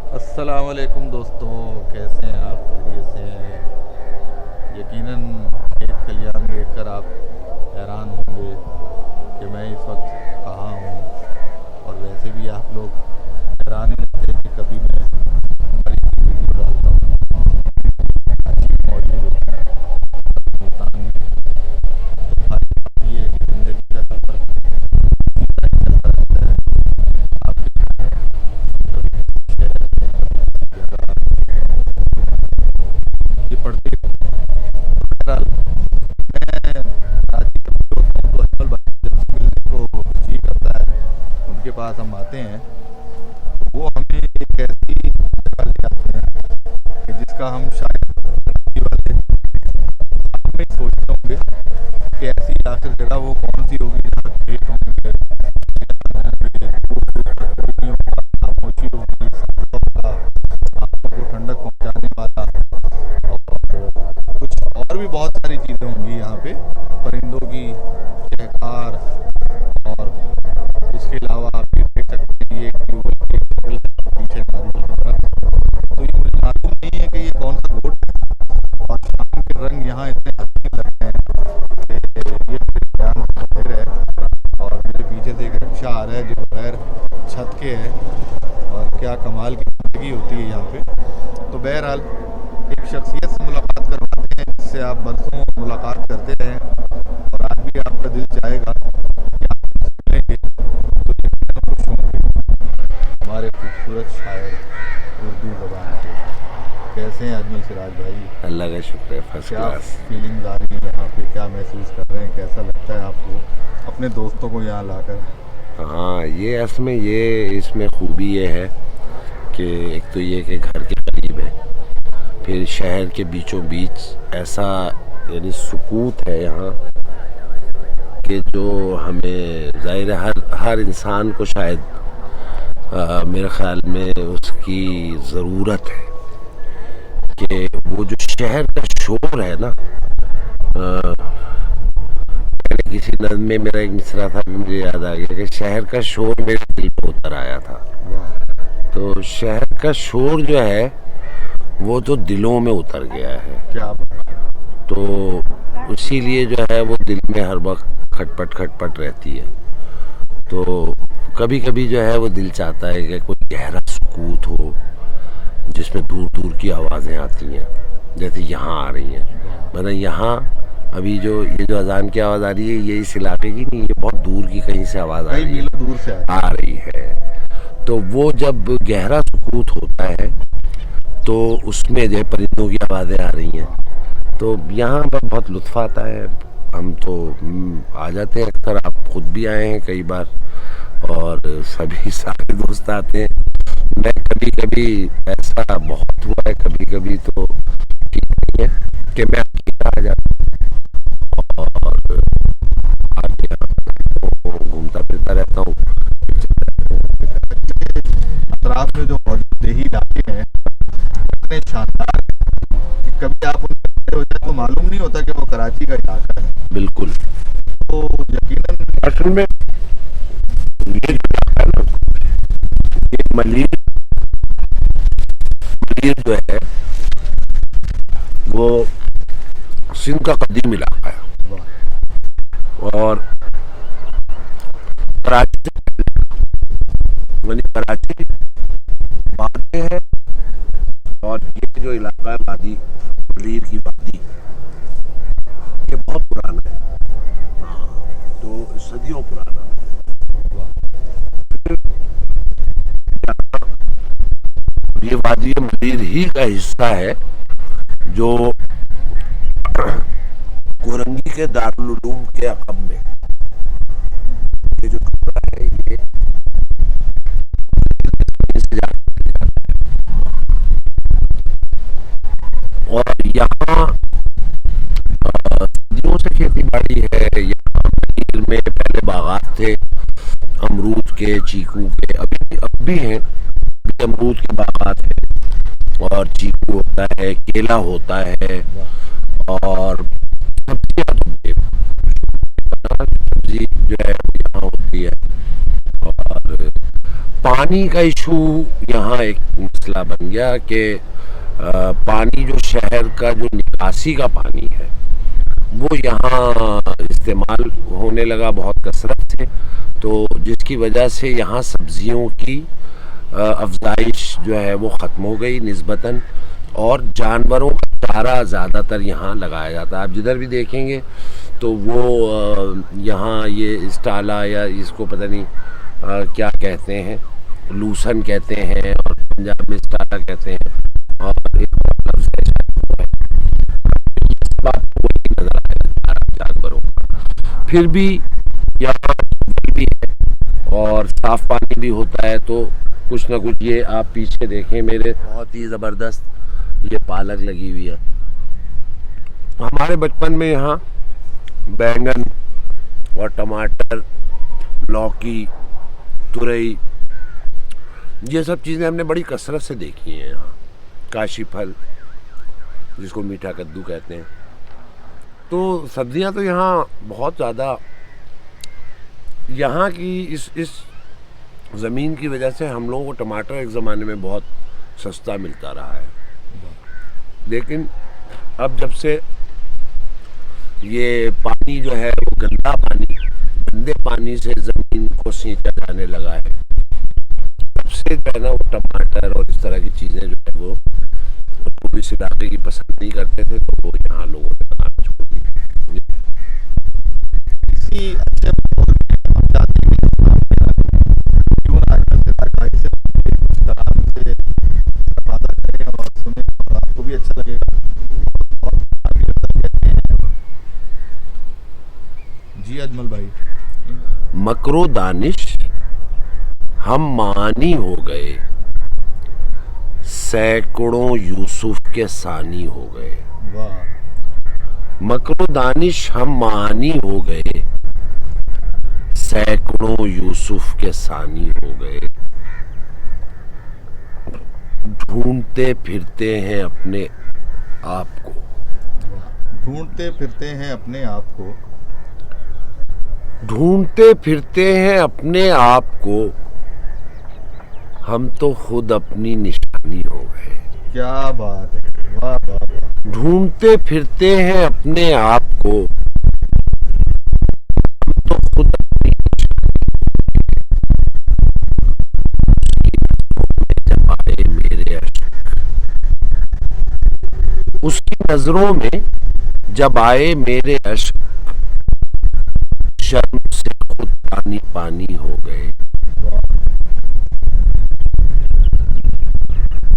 अस्सलामुअलैकुम दोस्तों, कैसे हैं आप? खैरियत से हैं? यकीनन खेत खलियान देखकर आप हैरान होंगे कि मैं इस वक्त कहाँ हूँ। और वैसे भी आप लोग हैरान ही रहते हैं कि कभी मैं हमारी वीडियो डालता हूँ, अच्छी मौजूद होता है मुल्तान में। तो बात ये है कि ज़िंदगी का सफ़र इसी तरह चलता रहता है। आप देखते हैं, कभी शहर में, कभी जगह, ये पढ़ते बहरहाल मैं कराची में भी होता हूँ तो अजमल भाई जब से मिलने को जी करता है उनके पास हम आते हैं तो वो हमें एक ऐसी जगह ले आते हैं कि जिसका हम शायद कराची वाले आप में सोचते होंगे कि ऐसी आखिर जगह वो कौन सी होगी जहाँ खेत होंगे, होंगे, दूर दूर तक कोई नहीं होगा, खामोशी होगी, सब्जा होगा, आंखों को ठंडक पहुँचाने वाला, और कुछ और भी बहुत सारी चीज़ें होंगी यहाँ पे, परिंदों की चहकार। और उसके अलावा आप ये देख सकते हैं, ये एक ट्यूबवेल की शक्ल है, पीछे नारियल की तरफ। तो ये मुझे मालूम नहीं है कि ये कौन सा बोट है, और शाम के रंग यहाँ इतने हसीन लगते हैं कि ये मेरे ध्यान से बाहर है। और मेरे पीछे से एक रिक्शा आ रहा है जो बगैर छत के है, और क्या कमाल की ज़िंदगी होती है यहाँ पे। तो बहरहाल एक शख्सियत से मुलाकात करवाते हैं जिससे आप बरसों मुलाकात करते रहें, और आज भी आपका दिल चाहेगा कि आप उनसे मिलेंगे तो यकीनन खुश होंगे। हमारे खूबसूरत शायर उर्दू ज़बान के, कैसे हैं अजमल सिराज भाई? अल्लाह का शुक्र है, फर्स्ट क्या क्लास। फीलिंग्स आ रही हैं यहाँ पे? क्या महसूस कर रहे हैं? कैसा लगता है आपको अपने दोस्तों को यहाँ लाकर? हाँ, ये असल में ये इसमें खूबी ये है कि एक तो ये कि घर के करीब है, फिर शहर के बीचों बीच ऐसा यानी सुकूत है यहाँ कि जो हमें ज़ाहिर है हर इंसान को शायद मेरे ख्याल में उसकी ज़रूरत है कि वो जो शहर का शोर है ना। पहले किसी नज़्म में मेरा एक मिसरा था, भी मुझे याद आ गया कि शहर का शोर मेरे दिल पे उतर आया था। तो शहर का शोर जो है वो तो दिलों में उतर गया है, क्या तो इसीलिए जो है वो दिल में हर वक्त खटपट खटपट रहती है। तो कभी कभी जो है वो दिल चाहता है कि कोई गहरा सुकूत हो जिसमें दूर दूर की आवाज़ें आती हैं, जैसे यहाँ आ रही हैं। मतलब यहाँ अभी जो ये जो अजान की आवाज़ आ रही है ये इस इलाके की नहीं, ये बहुत दूर की कहीं से आवाज़ आ कई रही है, मीलों दूर से आ रही है। तो वो जब गहरा सुकूत होता है तो उसमें जो है परिंदों की आवाज़ें आ रही हैं, तो यहाँ पर बहुत लुत्फ़ आता है। हम तो आ जाते हैं अक्सर, आप ख़ुद भी आए हैं कई बार, और सभी सारे दोस्त आते हैं। मैं कभी कभी ऐसा बहुत हुआ है, कभी कभी तो ठीक नहीं है कि मैं अकेला आ जाता हूँ और आगे तो घूमता फिरता रहता हूँ। अतराफ में जो मौजूद देही इलाके हैं इतने शानदार हैं कि कभी आप उनमें खड़े हो जाए तो मालूम नहीं होता कि वो कराची का इलाका है। बिल्कुल, तो यकीनन असल में ये जो इलाका है ना, ये मलिर जो है वो सिंध का कदीम इलाका है, और कराची यानी कराची वादी है, और ये जो इलाका है वादी मलीर की वादी, ये बहुत पुराना है। हाँ, तो सदियों पुराना। फिर ये वादी मलीर ही का हिस्सा है जो कोरंगी के दारुल उलूम के अक़ब में, ये जो टुकड़ा है ये और यहाँ सदियों से खेती बाड़ी है। यहाँ मलीर में पहले बागात थे अमरूद के, चीकू के, अब भी हैं, भी अमरूद के बागात हैं, और चीकू होता है, केला होता है, और सब्जियाँ तो सब्जी जो है यहाँ होती है। और पानी का इशू यहाँ एक मसला बन गया कि पानी जो शहर का जो निकासी का पानी है वो यहाँ इस्तेमाल होने लगा बहुत कसरत से, तो जिसकी वजह से यहाँ सब्जियों की अफजाइश जो है वो ख़त्म हो गई निस्बतन, और जानवरों का चारा ज़्यादातर यहाँ लगाया जाता है। आप जिधर भी देखेंगे तो वो यहाँ ये इस्टाला या इसको पता नहीं क्या कहते हैं, लूसन कहते हैं, और पंजाब में इस्टाला कहते हैं, और एक और लफ्ज़ है इस बात को वही नज़र आया जानवरों का। फिर भी यहाँ भी है और साफ़ पानी भी होता है, तो कुछ ना कुछ ये आप पीछे देखें मेरे, बहुत ही ज़बरदस्त ये पालक लगी हुई है। हमारे बचपन में यहाँ बैंगन और टमाटर, लौकी, तुरई, ये सब चीज़ें हमने बड़ी कसरत से देखी हैं यहाँ। काशी फल जिसको मीठा कद्दू कहते हैं, तो सब्जियां तो यहाँ बहुत ज़्यादा, यहाँ की इस ज़मीन की वजह से हम लोगों को टमाटर एक ज़माने में बहुत सस्ता मिलता रहा है, लेकिन अब जब से ये पानी जो है वो गंदे पानी से ज़मीन को सींचा जाने लगा है, तब से जो है ना वो टमाटर और इस तरह की चीज़ें जो है वो इस इलाके की पसंद नहीं करते थे, तो वो यहाँ लोगों ने बनाना छोड़ दी। इसी अच्छे माहौल में हम चाहते हैं क्यों ना भाई से इस तरह से तबादला करें और सुने, और आपको भी अच्छा लगेगा और आगे कहते हैं। जी अजमल भाई, मकरो दानिश हम मानी हो गए, सैकड़ों यूसुफ के सानी हो गए। वाह। मकरो दानिश हम मानी हो गए, सैकड़ों यूसुफ के सानी हो गए। ढूंढते फिरते हैं अपने आप को, ढूंढते फिरते हैं अपने आप को, ढूंढते फिरते हैं अपने आप को, हम तो खुद अपनी निशानी हो गए। क्या बात है, वाह वाह वाह। ढूंढते फिरते हैं अपने आप को, हम तो खुद अपनी जब आए मेरे अश्क, उसकी नजरों में जब आए मेरे अश्क, शर्म से खुद पानी पानी हो गए।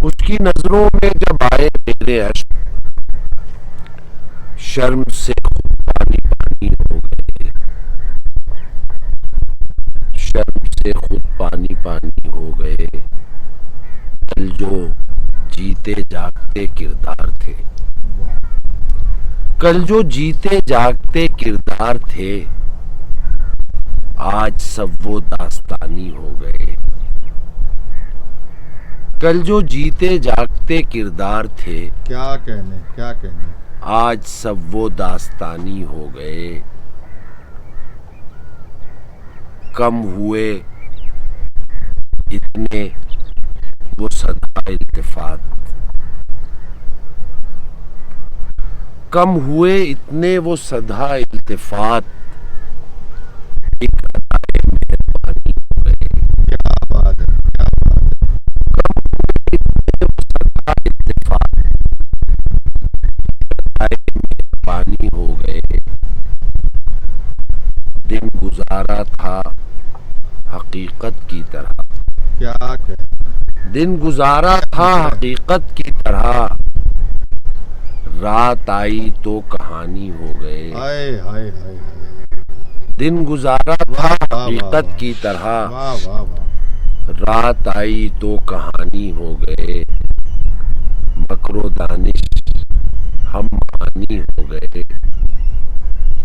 उसकी नजरों में जब आए मेरे अश्क, शर्म से खुद पानी पानी हो गए। शर्म से खुद पानी पानी हो गए। कल जो जीते जागते किरदार थे, कल जो जीते जागते किरदार थे, आज सब वो दास्तानी हो गए। कल जो जीते जागते किरदार थे, क्या कहने, आज सब वो दास्तानी हो गए। कम हुए इतने वो सदा इल्तिफात, कम हुए इतने वो सदा इल्तिफात, एक अदाए मेहरबानी हो गए। क्या बात है, क्या बात है। कम हुए इतने वो सदा इल्तिफात, अदाए मेहरबानी हो गए। दिन गुजारा था हकीकत की तरह, क्या कहने, दिन गुजारा था हकीकत की तरह, रात आई तो कहानी हो गए। हाय हाय हाय हाय। दिन गुजारा था हकीकत की तरह, वाह वाह वाह। रात आई तो कहानी हो गए। मकरो दानिश हम मानी हो गए,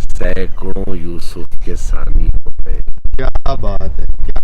सैकड़ों यूसुफ के सानी हो गए। क्या बात है, क्या